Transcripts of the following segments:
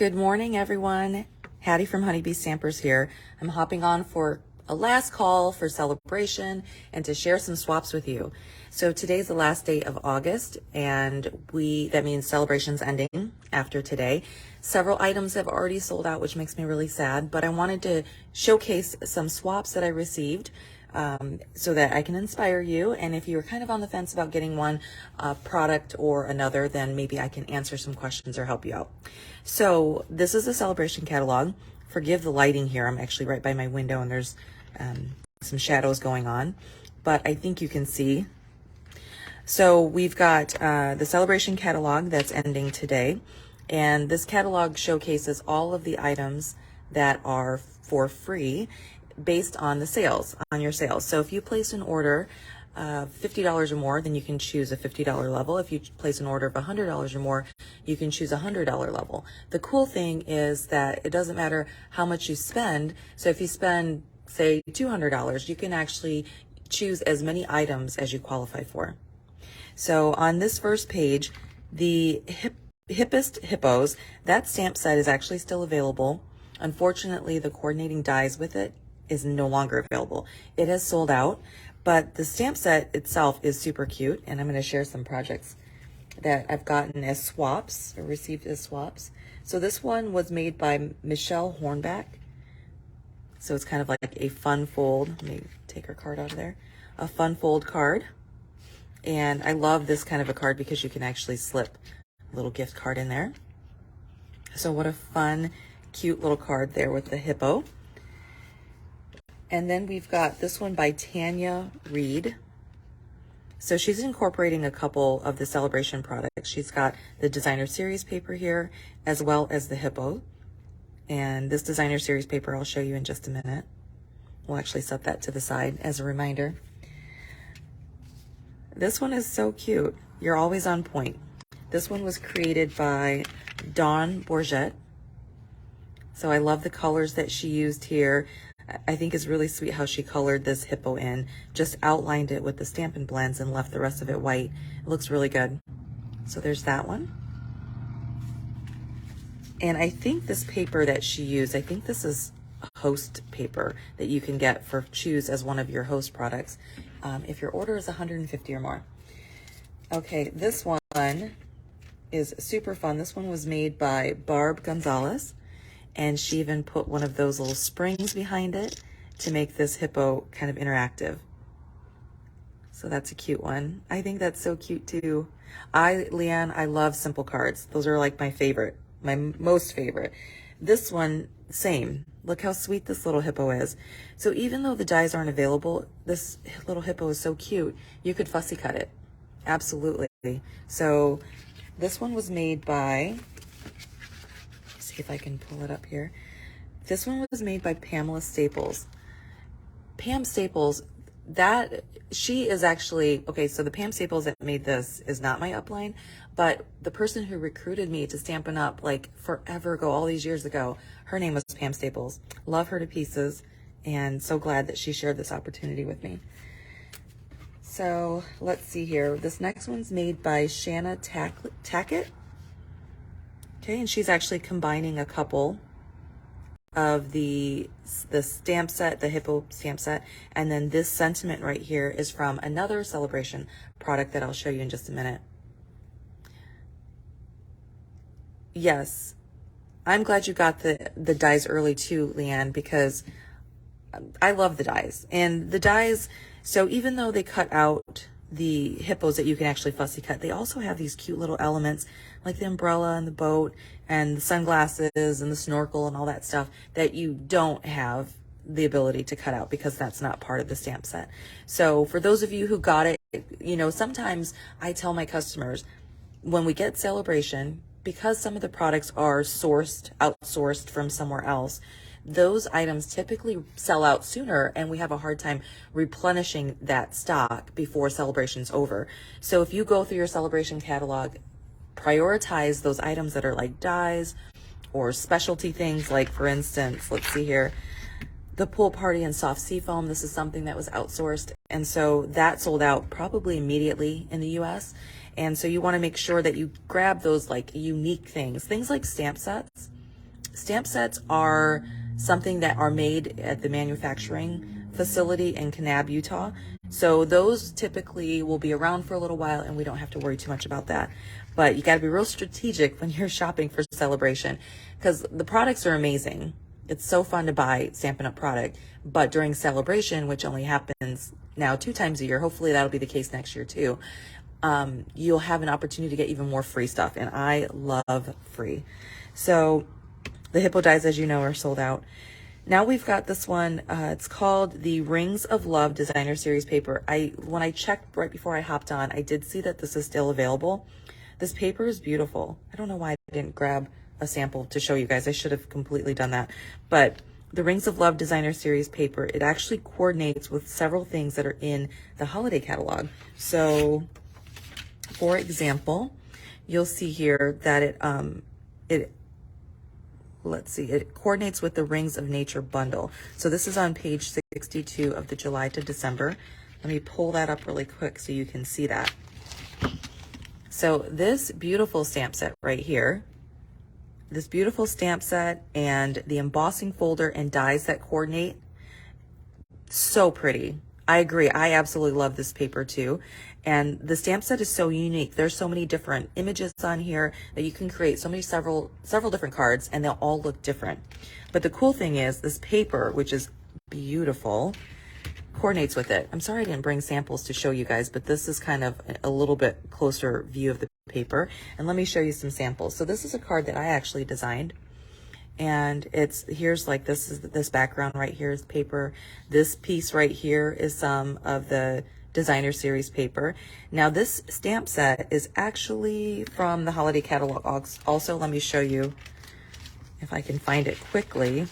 Good morning, everyone. Hattie from Honeybee Stampers here. I'm hopping on for a last call for celebration and to share some swaps with you. So today's the last day of August, and that means celebration's ending after today. Several items have already sold out, which makes me really sad, but I wanted to showcase some swaps that I received so that I can inspire you. And if you're kind of on the fence about getting one product or another, then maybe I can answer some questions or help you out. So this is a celebration catalog. Forgive the lighting here. I'm actually right by my window and there's some shadows going on, but I think you can see. So we've got the celebration catalog that's ending today. And this catalog showcases all of the items that are for free based on the sales, on your sales. So if you place an order $50 or more, then you can choose a $50 level. If you place an order of $100 or more, you can choose a $100 level. The cool thing is that it doesn't matter how much you spend. So if you spend, say, $200, you can actually choose as many items as you qualify for. So on this first page, the Hippest Hippos, that stamp set is actually still available. Unfortunately, the coordinating dies with it is no longer available. It has sold out, but the stamp set itself is super cute, and I'm going to share some projects that I've gotten as swaps or received as swaps. So this one was made by Michelle Hornback. So it's kind of like a fun fold. Let me take her card out of there. A fun fold card. And I love this kind of a card because you can actually slip a little gift card in there. So what a fun, cute little card there with the hippo. And then we've got this one by Tanya Reed. So she's incorporating a couple of the celebration products. She's got the designer series paper here, as well as the hippo. And this designer series paper I'll show you in just a minute. We'll actually set that to the side as a reminder. This one is so cute. You're always on point. This one was created by Dawn Bourget. So I love the colors that she used here. I think it's really sweet how she colored this hippo in, just outlined it with the Stampin' blends and left the rest of it white. It looks really good. So there's that one. And I think this paper that she used, I think this is a host paper that you can get for choose as one of your host products if your order is 150 or more. Okay, this one is super fun. This one was made by Barb Gonzalez. And she even put one of those little springs behind it to make this hippo kind of interactive. So that's a cute one. I think that's so cute too. Leanne, I love simple cards. Those are like my favorite, my most favorite. This one, same. Look how sweet this little hippo is. So even though the dies aren't available, this little hippo is so cute. You could fussy cut it. Absolutely. So this one was made by, see if I can pull it up here. This one was made by Pamela Staples. Pam Staples, she is actually, okay, so the Pam Staples that made this is not my upline, but the person who recruited me to Stampin' Up! Like forever ago, all these years ago, her name was Pam Staples. Love her to pieces, and so glad that she shared this opportunity with me. So let's see here. This next one's made by Shanna Tackett. Okay, and she's actually combining a couple of the stamp set, the hippo stamp set, and then this sentiment right here is from another celebration product that I'll show you in just a minute. Yes, I'm glad you got the dies early too, Leanne, because I love the dies. And the dies, so even though they cut out the hippos that you can actually fussy cut, they also have these cute little elements like the umbrella and the boat and the sunglasses and the snorkel and all that stuff that you don't have the ability to cut out because that's not part of the stamp set. So for those of you who got it, you know, sometimes I tell my customers when we get Sale-A-Bration, because some of the products are outsourced from somewhere else, those items typically sell out sooner and we have a hard time replenishing that stock before celebration's over. So if you go through your celebration catalog, prioritize those items that are like dies or specialty things, like for instance, let's see here, the pool party and soft seafoam. This is something that was outsourced, and so that sold out probably immediately in the US. And so you want to make sure that you grab those like unique things like stamp sets. Stamp sets are something that are made at the manufacturing facility in Kanab, Utah. So those typically will be around for a little while and we don't have to worry too much about that. But you got to be real strategic when you're shopping for Sale-A-Bration because the products are amazing. It's so fun to buy Stampin' Up! Product. But during Sale-A-Bration, which only happens now 2 times a year, hopefully that'll be the case next year too, you'll have an opportunity to get even more free stuff. And I love free. So the hippo dies, as you know, are sold out. Now we've got this one. It's called the Rings of Love Designer Series paper. When I checked right before I hopped on, I did see that this is still available. This paper is beautiful. I don't know why I didn't grab a sample to show you guys. I should have completely done that. But the Rings of Love Designer Series paper, it actually coordinates with several things that are in the holiday catalog. So, for example, you'll see here that it coordinates with the Rings of Nature bundle. So this is on page 62 of the July to December. Let me pull that up really quick so you can see that. So this beautiful stamp set right here, this beautiful stamp set and the embossing folder and dies that coordinate, so pretty. I agree. I absolutely love this paper too. And the stamp set is so unique. There's so many different images on here that you can create several different cards and they'll all look different. But the cool thing is this paper, which is beautiful, coordinates with it. I'm sorry I didn't bring samples to show you guys, but this is kind of a little bit closer view of the paper. And let me show you some samples. So this is a card that I actually designed. And here's like this background right here is paper. This piece right here is some of the designer series paper. Now this stamp set is actually from the holiday catalog. Also, let me show you if I can find it quickly.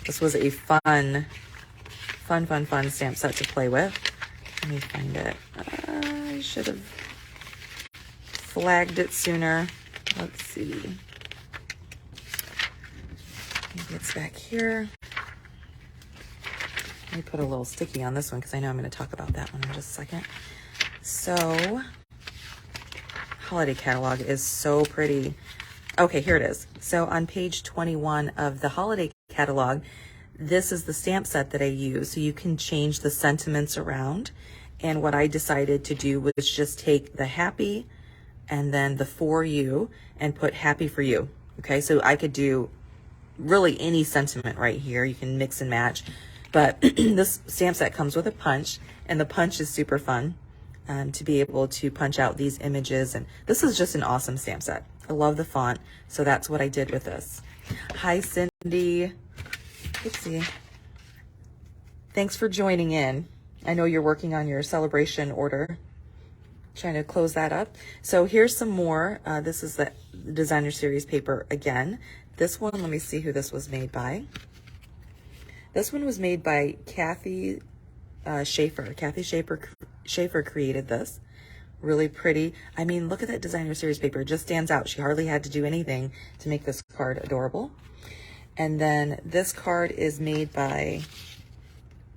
This was a fun stamp set to play with. Let me find it. I should have flagged it sooner. Let's see. Maybe it's back here. Let me put a little sticky on this one because I know I'm going to talk about that one in just a second. So, holiday catalog is so pretty. Okay, here it is. So on page 21 of the holiday catalog, this is the stamp set that I use. So you can change the sentiments around. And what I decided to do was just take the happy and then the for you and put happy for you. Okay, so I could do really any sentiment right here. You can mix and match. But this stamp set comes with a punch, and the punch is super fun to be able to punch out these images. And this is just an awesome stamp set. I love the font, so that's what I did with this. Hi, Cindy. Oopsie. Thanks for joining in. I know you're working on your Sale-A-Bration order. Trying to close that up. So here's some more. This is the designer series paper again. This one, let me see who this was made by. This one was made by Kathy Schaefer. Kathy Schaefer created this. Really pretty. I mean, look at that designer series paper. It just stands out. She hardly had to do anything to make this card adorable. And then this card is made by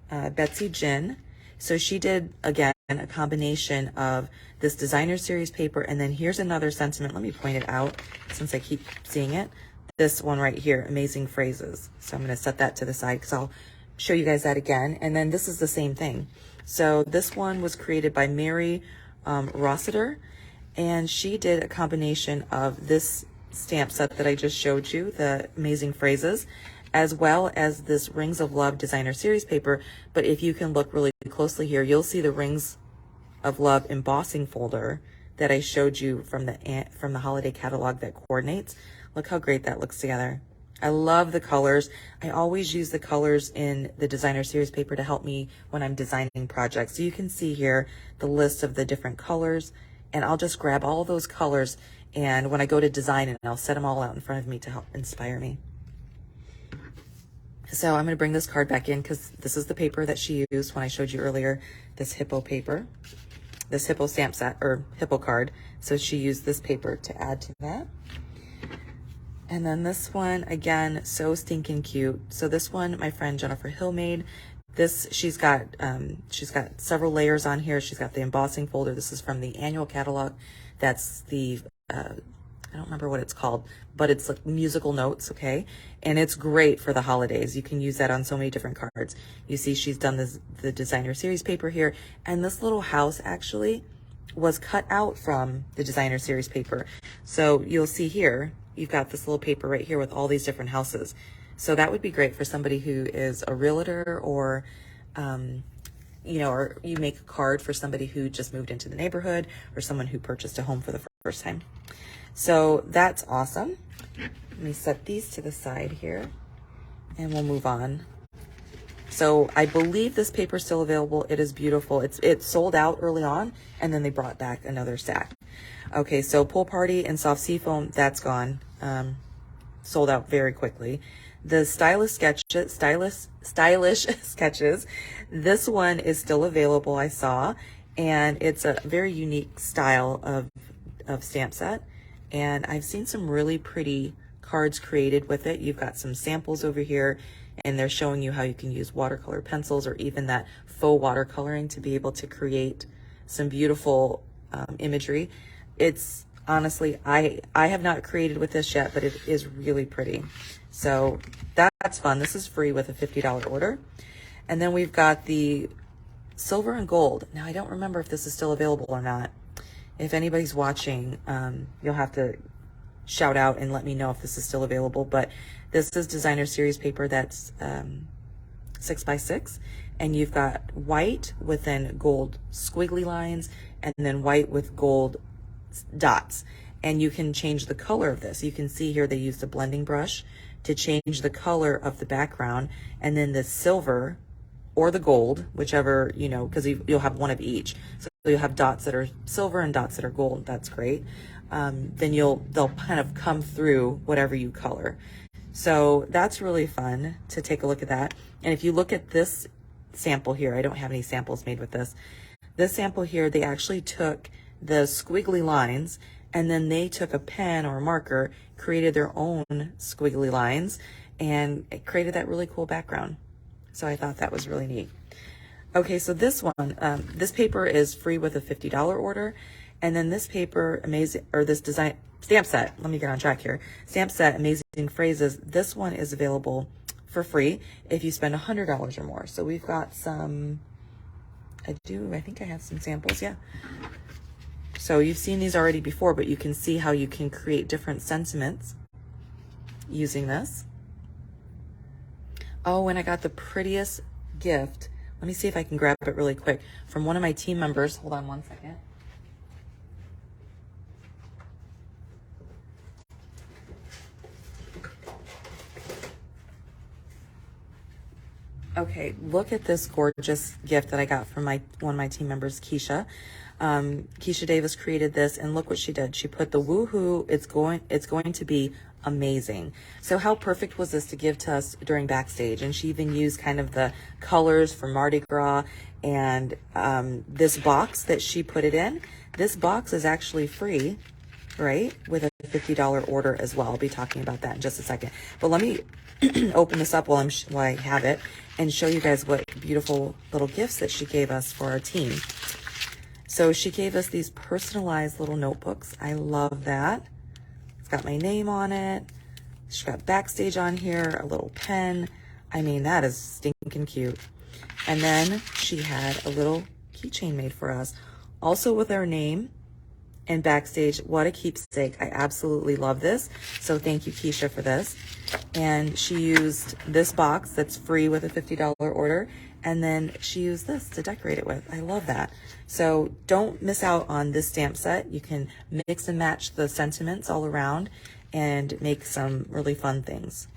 Betsy Jin. So she did, again, a combination of this designer series paper, and then here's another sentiment. Let me point it out since I keep seeing it. This one right here, amazing phrases. So I'm going to set that to the side because I'll show you guys that again. And then this is the same thing. So this one was created by Mary Rossiter, and she did a combination of this stamp set that I just showed you, the amazing phrases, as well as this Rings of Love designer series paper. But if you can look really closely here, you'll see the Rings of Love embossing folder that I showed you from the holiday catalog that coordinates. Look how great that looks together. I love the colors. I always use the colors in the designer series paper to help me when I'm designing projects. So you can see here the list of the different colors, and I'll just grab all those colors, and when I go to design it, I'll set them all out in front of me to help inspire me. So I'm going to bring this card back in because this is the paper that she used when I showed you earlier, this hippo paper, this hippo stamp set, or hippo card. So she used this paper to add to that. And then this one, again, so stinking cute. So this one, my friend Jennifer Hill made. This, she's got several layers on here. She's got the embossing folder. This is from the annual catalog. That's the I don't remember what it's called, but it's like musical notes, okay? And it's great for the holidays. You can use that on so many different cards. You see she's done the designer series paper here, and this little house actually was cut out from the designer series paper. So you'll see here, you've got this little paper right here with all these different houses. So that would be great for somebody who is a realtor, or you know, or you make a card for somebody who just moved into the neighborhood, or someone who purchased a home for the first time. So that's awesome. Let me set these to the side here and we'll move on. So I believe this paper is still available. It is beautiful. It sold out early on, and then they brought back another stack. Okay, so Pool Party and Soft Seafoam, that's gone. Sold out very quickly. The stylish sketches, this one is still available, I saw, and it's a very unique style of stamp set, and I've seen some really pretty cards created with it. You've got some samples over here, and they're showing you how you can use watercolor pencils or even that faux watercoloring to be able to create some beautiful imagery. It's honestly, I have not created with this yet, but it is really pretty. So that's fun. This is free with a $50 order. And then we've got the silver and gold. Now, I don't remember if this is still available or not. If anybody's watching, you'll have to shout out and let me know if this is still available. But this is designer series paper that's 6x6. And you've got white with then gold squiggly lines, and then white with gold dots. And you can change the color of this. You can see here they used a blending brush to change the color of the background, and then the silver or the gold, whichever, you know, because you'll have one of each. So you'll have dots that are silver and dots that are gold. That's great. Then they'll kind of come through whatever you color. So that's really fun to take a look at that. And if you look at this sample here, I don't have any samples made with this. This sample here, they actually took the squiggly lines, and then they took a pen or a marker, created their own squiggly lines, and it created that really cool background. So I thought that was really neat. Okay, so this one, this paper is free with a $50 order. And then this paper, this design stamp set, let me get on track here. Stamp set, Amazing Phrases, this one is available for free if you spend $100 or more. So we've got some, I think I have some samples, yeah. So you've seen these already before, but you can see how you can create different sentiments using this. Oh, and I got the prettiest gift. Let me see if I can grab it really quick from one of my team members. Hold on one second. Okay, look at this gorgeous gift that I got from one of my team members, Keisha. Keisha Davis created this, and look what she did. She put the woohoo, it's going to be amazing. So how perfect was this to give to us during backstage? And she even used kind of the colors for Mardi Gras, and this box that she put it in, this box is actually free, right? With a $50 order as well. I'll be talking about that in just a second. But let me open this up while I have it and show you guys what beautiful little gifts that she gave us for our team. So she gave us these personalized little notebooks. I love that. It's got my name on it. She's got backstage on here, a little pen. I mean, that is stinking cute. And then she had a little keychain made for us, also with our name and backstage. What a keepsake. I absolutely love this. So thank you, Keisha, for this. And she used this box that's free with a $50 order. And then she used this to decorate it with. I love that. So don't miss out on this stamp set. You can mix and match the sentiments all around and make some really fun things.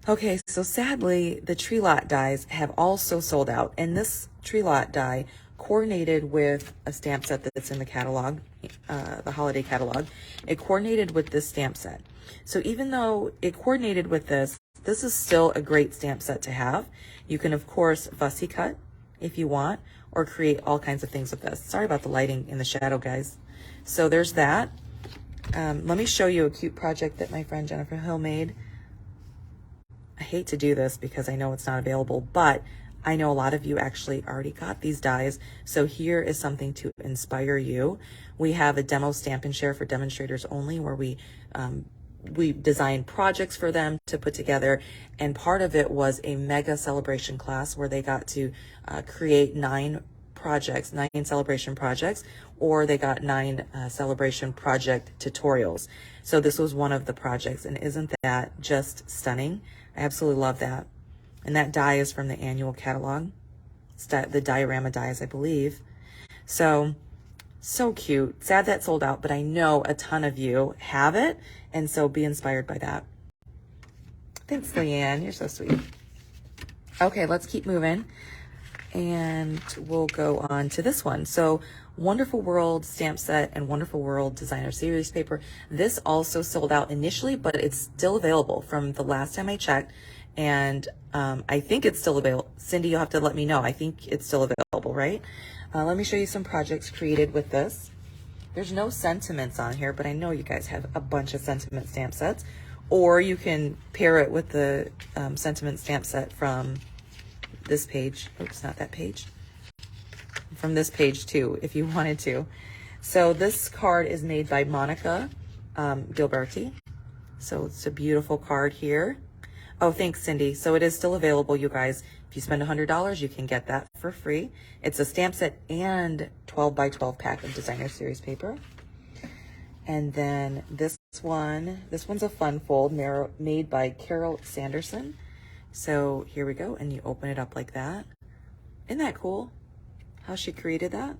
Okay, so sadly, the tree lot dies have also sold out. And this tree lot die coordinated with a stamp set that's in the catalog, the holiday catalog. It coordinated with this stamp set. So even though it coordinated with this is still a great stamp set to have. You can, of course, fussy cut if you want, or create all kinds of things with this. Sorry about the lighting in the shadow, guys. So there's that. Let me show you a cute project that my friend Jennifer Hill made. I hate to do this because I know it's not available, but I know a lot of you actually already got these dies, so here is something to inspire you. We have a demo Stampin' Share for demonstrators only, where we design projects for them to put together, and part of it was a mega celebration class where they got to create 9 projects, 9 celebration projects, or they got 9 celebration project tutorials. So this was one of the projects, and isn't that just stunning? I absolutely love that. And that die is from the annual catalog. It's the diorama dies, I believe. So cute. Sad that sold out, but I know a ton of you have it, and so be inspired by that. Thanks, Leanne. You're so sweet. Okay, let's keep moving, and we'll go on to this one. So Wonderful World stamp set and Wonderful World designer series paper. This also sold out initially, but it's still available from the last time I checked. And I think it's still available. Cindy, you'll have to let me know. I think it's still available, right? Let me show you some projects created with this. There's no sentiments on here, but I know you guys have a bunch of sentiment stamp sets. Or you can pair it with the sentiment stamp set from this page. Oops, not that page. From this page too, if you wanted to. So this card is made by Monica Gilberti. So it's a beautiful card here. Oh, thanks, Cindy. So it is still available, you guys. If you spend $100, you can get that for free. It's a stamp set and 12 by 12 pack of designer series paper. And then this one's a fun fold made by Carol Sanderson. So here we go, and you open it up like that. Isn't that cool how she created that?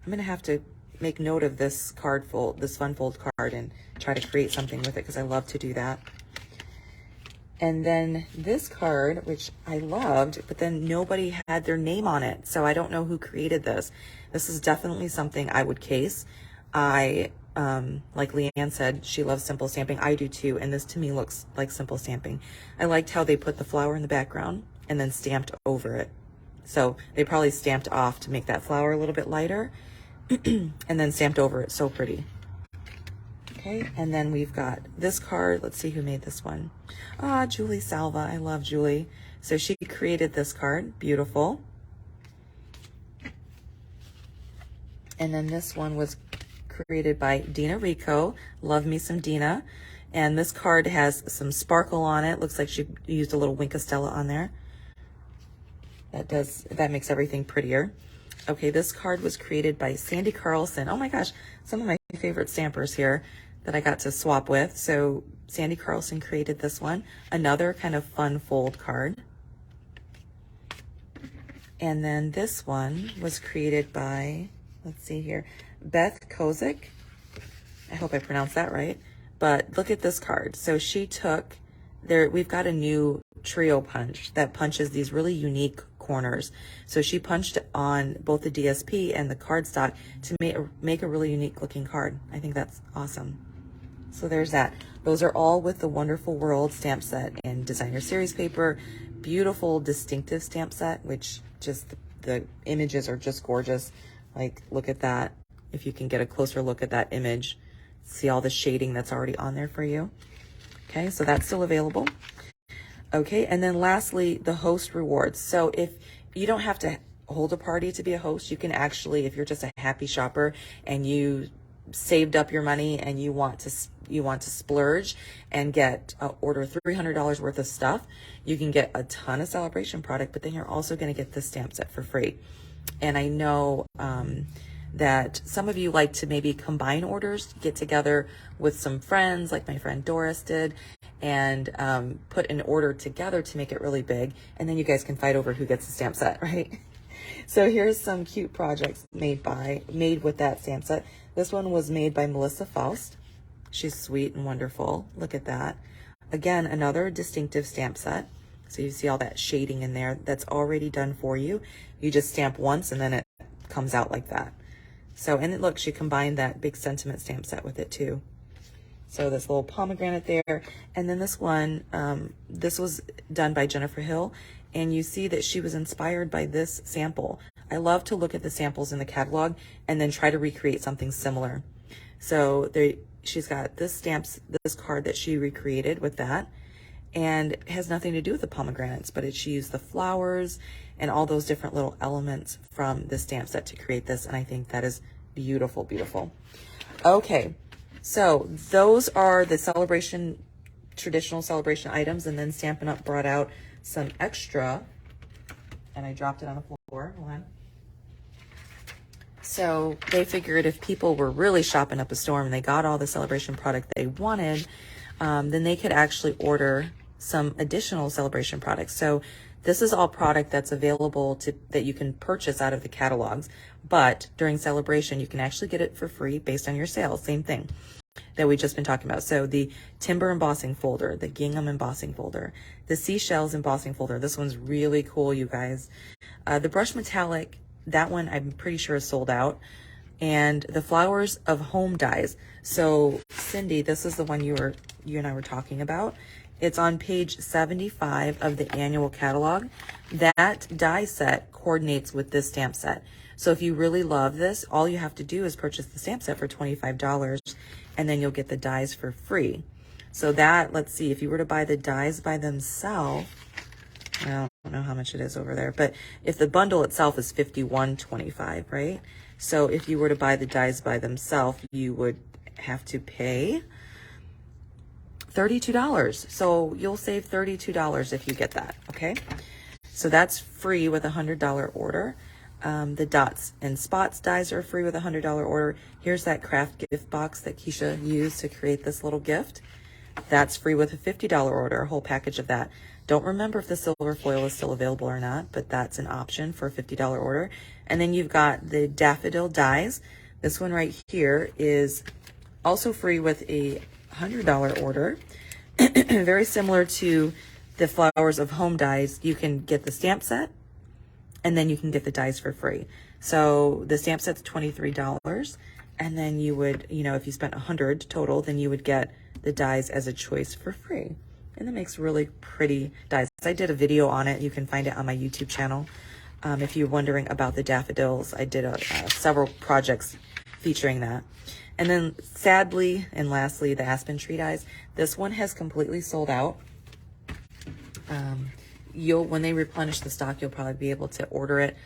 I'm gonna have to make note of this card fold, this fun fold card, and try to create something with it, because I love to do that. And then this card, which I loved, but then nobody had their name on it. So I don't know who created this. This is definitely something I would case. Like Leanne said, she loves simple stamping. I do too. And this to me looks like simple stamping. I liked how they put the flower in the background and then stamped over it. So they probably stamped off to make that flower a little bit lighter and then stamped over it. So pretty. Okay, and then we've got this card. Let's see who made this one. Ah, Julie Salva. I love Julie. So she created this card. Beautiful. And then this one was created by Dina Rico. Love me some Dina. And this card has some sparkle on it. Looks like she used a little Wink of Stella on there. That makes everything prettier. Okay, this card was created by Sandy Carlson. Oh my gosh, some of my favorite stampers here that I got to swap with. So Sandy Carlson created this one. Another kind of fun fold card. And then this one was created by, let's see here, Beth Kozik. I hope I pronounced that right. But look at this card. So she took, we've got a new trio punch that punches these really unique corners. So she punched on both the DSP and the cardstock to make a really unique looking card. I think that's awesome. So there's that. Those are all with the Wonderful World stamp set and designer series paper. Beautiful, distinctive stamp set, which just the images are just gorgeous. Like, look at that. If you can get a closer look at that image, see all the shading that's already on there for you. Okay, so that's still available. Okay, and then lastly, the host rewards. So if you don't have to hold a party to be a host, you can actually, if you're just a happy shopper and you saved up your money and you want to splurge and get order $300 worth of stuff, you can get a ton of celebration product, but then you're also going to get this stamp set for free. And I know that some of you like to maybe combine orders, get together with some friends like my friend Doris did, and put an order together to make it really big, and then you guys can fight over who gets the stamp set, right? So here's some cute projects made with that stamp set. This one was made by Melissa Faust. She's sweet and wonderful. Look at that. Again, another distinctive stamp set. So you see all that shading in there that's already done for you. You just stamp once and then it comes out like that. So, and look, she combined that big sentiment stamp set with it too. So this little pomegranate there. And then this one, this was done by Jennifer Hill. And you see that she was inspired by this sample. I love to look at the samples in the catalog and then try to recreate something similar. So she's got this card that she recreated with that. and it has nothing to do with the pomegranates, but she used the flowers and all those different little elements from the stamp set to create this, and I think that is beautiful, beautiful. Okay, so those are the traditional celebration items, and then Stampin' Up! Brought out some extra, and I dropped it on the floor. Hold on. So they figured if people were really shopping up a storm and they got all the celebration product they wanted, then they could actually order some additional celebration products. So this is all product that's available that you can purchase out of the catalogs, but during celebration, you can actually get it for free based on your sales. Same thing that we've just been talking about. So the timber embossing folder, the gingham embossing folder, the seashells embossing folder. This one's really cool, you guys. The brush metallic, that one I'm pretty sure is sold out. And the flowers of home dies. So Cindy, this is the one you and I were talking about. It's on page 75 of the annual catalog. That die set coordinates with this stamp set. So if you really love this, all you have to do is purchase the stamp set for $25, and then you'll get the dies for free. So that, let's see, if you were to buy the dies by themselves, I don't know how much it is over there, but if the bundle itself is $51.25, right? So if you were to buy the dies by themselves, you would have to pay $32. So you'll save $32 if you get that, okay? So that's free with a $100 order. The dots and spots dies are free with a $100 order. Here's that craft gift box that Keisha used to create this little gift. That's free with a $50 order, a whole package of that. Don't remember if the silver foil is still available or not, but that's an option for a $50 order. And then you've got the daffodil dies. This one right here is also free with a $100 order. Very similar to the flowers of home dies. You can get the stamp set, and then you can get the dies for free. So the stamp set's $23, and then you would, if you spent $100 total, then you would get the dies as a choice for free. And that makes really pretty dies. I did a video on it. You can find it on my YouTube channel. If you're wondering about the daffodils, I did several projects featuring that. And then sadly, and lastly, the aspen tree dies. This one has completely sold out. When they replenish the stock, you'll probably be able to order it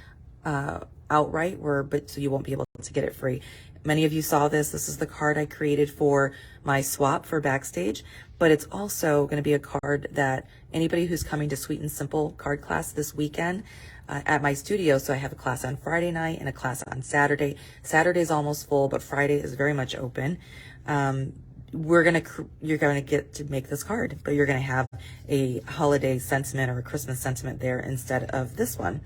outright, so you won't be able to get it free. Many of you saw this. This is the card I created for my swap for Backstage, but it's also going to be a card that anybody who's coming to Sweet and Simple card class this weekend at my studio. So I have a class on Friday night and a class on Saturday. Saturday's almost full, but Friday is very much open. You're going to get to make this card, but you're going to have a holiday sentiment or a Christmas sentiment there instead of this one.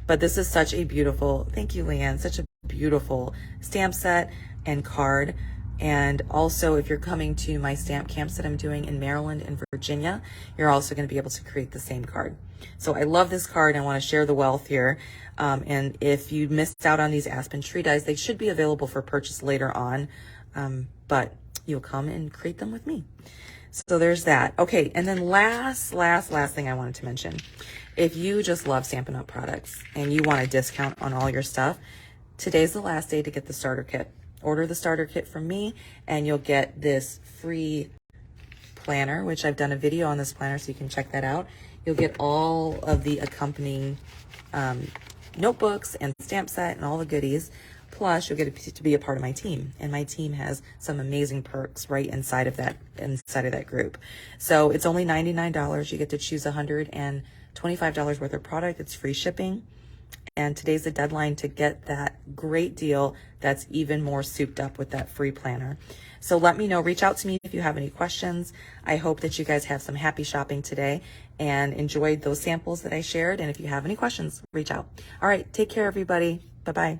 But this is such a beautiful, thank you, Leanne, such a beautiful stamp set and card. And also, if you're coming to my stamp camps that I'm doing in Maryland and Virginia, you're also going to be able to create the same card. So I love this card. I want to share the wealth here. And if you missed out on these aspen tree dies, they should be available for purchase later on. But you'll come and create them with me. So there's that. Okay, and then last thing I wanted to mention. If you just love Stampin' Up! Products and you want a discount on all your stuff, today's the last day to get the starter kit. Order the starter kit from me and you'll get this free planner, which I've done a video on this planner, so you can check that out. You'll get all of the accompanying notebooks and stamp set and all the goodies. Plus, you'll get to be a part of my team, and my team has some amazing perks right inside of that group. So it's only $99. You get to choose $125 worth of product. It's free shipping, and today's the deadline to get that great deal that's even more souped up with that free planner. So let me know. Reach out to me if you have any questions. I hope that you guys have some happy shopping today and enjoyed those samples that I shared. And if you have any questions, reach out. All right, take care, everybody. Bye-bye.